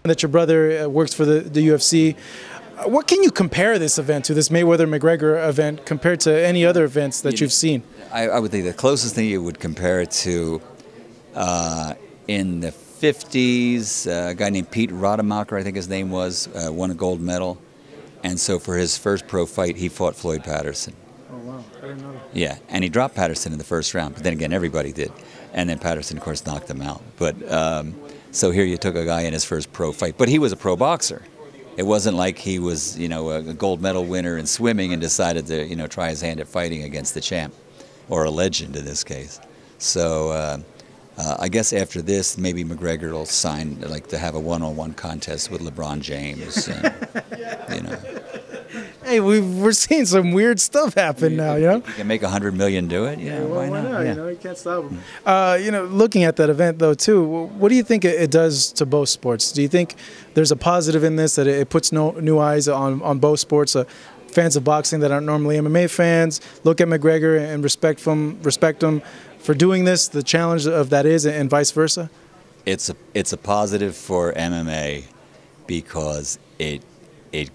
that your brother works for the UFC. What can you compare this event to, this Mayweather Mcgregor event, compared to any other events that you've seen? I would think the closest thing you would compare it to in the 50s, a guy named Pete Rademacher, I think his name was, won a gold medal. And so for his first pro fight, he fought Floyd Patterson. Oh, wow. I didn't know that. Yeah, and he dropped Patterson in the first round. But then again, everybody did. And then Patterson, of course, knocked him out. But so here you took a guy in his first pro fight. But he was a pro boxer. It wasn't like he was, you know, a gold medal winner in swimming and decided to, you know, try his hand at fighting against the champ, or a legend in this case. So I guess after this, maybe McGregor will sign, like, to have a one-on-one contest with LeBron James. And, you know. Hey, we're seeing some weird stuff happen now, you know? If you can make $100 million do it, yeah, well, why not? Yeah. You know, you can't stop them. You know, looking at that event, though, too, what do you think it does to both sports? Do you think there's a positive in this, that it puts new eyes on both sports? Fans of boxing that aren't normally MMA fans look at McGregor and respect him for doing this, the challenge of that is, and vice versa? It's a positive for MMA because it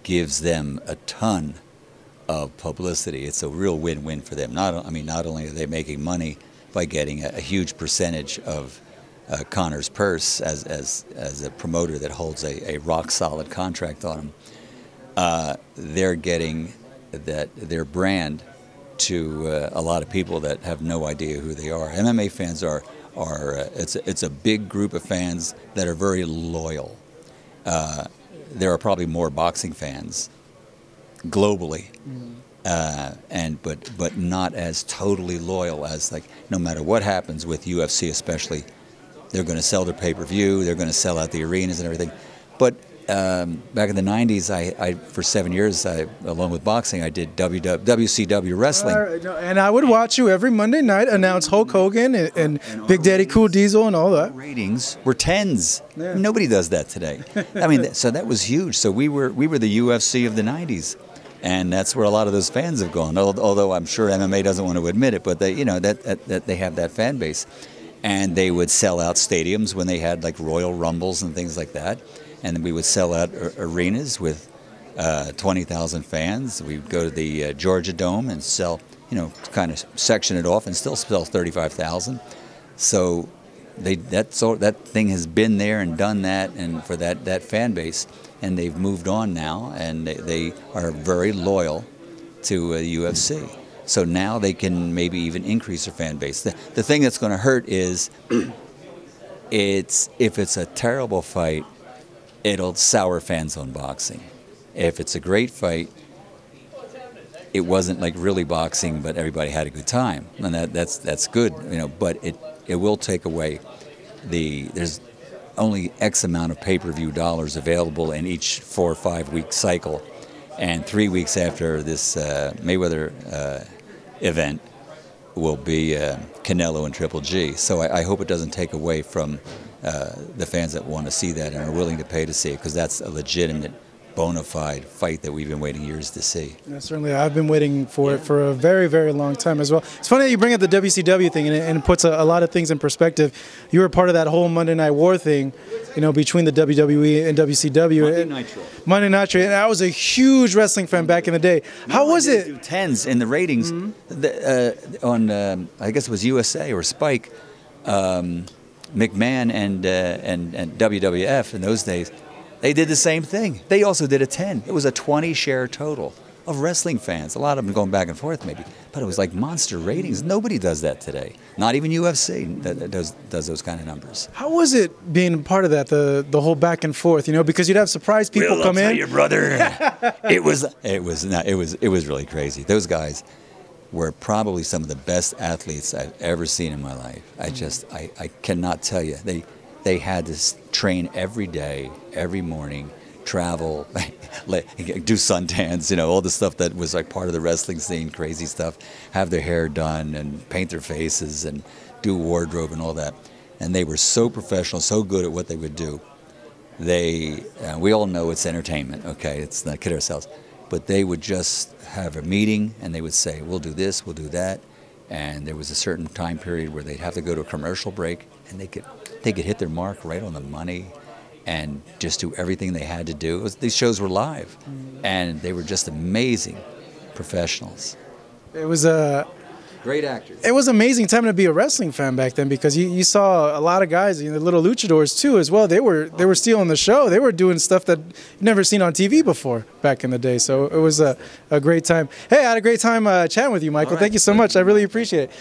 gives them a ton of publicity. It's a real win-win for them. Not only are they making money by getting a huge percentage of Conor's purse as a promoter that holds a rock-solid contract on him, they're getting their brand to a lot of people that have no idea who they are. MMA fans it's a big group of fans that are very loyal. There are probably more boxing fans globally, but not as totally loyal as, like, no matter what happens with UFC especially, they're going to sell their pay-per-view, they're going to sell out the arenas and everything. But back in the 90s, I for 7 years, along with boxing, I did WCW wrestling. And I would watch you every Monday night announce Hulk Hogan and Big Daddy Cool Diesel and all that. Ratings were tens. Yeah. Nobody does that today. I mean, so that was huge. So we were the UFC of the 90s. And that's where a lot of those fans have gone. Although I'm sure MMA doesn't want to admit it, but they, you know, that they have that fan base. And they would sell out stadiums when they had, like, Royal Rumbles and things like that. And then we would sell out arenas with 20,000 fans. We would go to the Georgia Dome and sell, you know, kind of section it off and still sell 35,000. So that thing has been there and done that, and for that fan base, and they've moved on now, and they are very loyal to UFC. So now they can maybe even increase their fan base. The thing that's going to hurt is if it's a terrible fight, it'll sour fans on boxing. If it's a great fight, it wasn't like really boxing, but everybody had a good time, and that's good, you know. But it will take away there's only X amount of pay-per-view dollars available in each 4 or 5 week cycle, and 3 weeks after this Mayweather event will be Canelo and Triple G. So I hope it doesn't take away from the fans that want to see that and are willing to pay to see it, because that's a legitimate, bona fide fight that we've been waiting years to see. Yeah, certainly, I've been waiting for it for a very, very long time as well. It's funny that you bring up the WCW thing, and it puts a lot of things in perspective. You were part of that whole Monday Night War thing, you know, between the WWE and WCW. Monday Nitro. And I was a huge wrestling fan back in the day. How was it? Do tens in the ratings on I guess it was USA or Spike. McMahon and WWF in those days, they did the same thing. They also did a 10. It was a 20 share total of wrestling fans. A lot of them going back and forth maybe, but it was like monster ratings. Nobody does that today. Not even UFC that does those kind of numbers. How was it being part of that, the whole back and forth? You know, because you'd have surprise people come in. I'll tell you, brother, it was really crazy. Those guys were probably some of the best athletes I've ever seen in my life. I cannot tell you. They had to train every day, every morning, travel, do suntans, you know, all the stuff that was like part of the wrestling scene, crazy stuff, have their hair done and paint their faces and do wardrobe and all that. And they were so professional, so good at what they would do. We all know it's entertainment, okay? It's not kid ourselves. But they would just have a meeting and they would say, we'll do this, we'll do that. And there was a certain time period where they'd have to go to a commercial break, and they could hit their mark right on the money. and just do everything they had to do. These shows were live, and they were just amazing professionals. It was a great actors. It was an amazing time to be a wrestling fan back then, because you saw a lot of guys, the little luchadors too as well. They were stealing the show. They were doing stuff that you've never seen on TV before back in the day. So it was a great time. Hey, I had a great time chatting with you, Michael. All right. Thank you so much. I really appreciate it.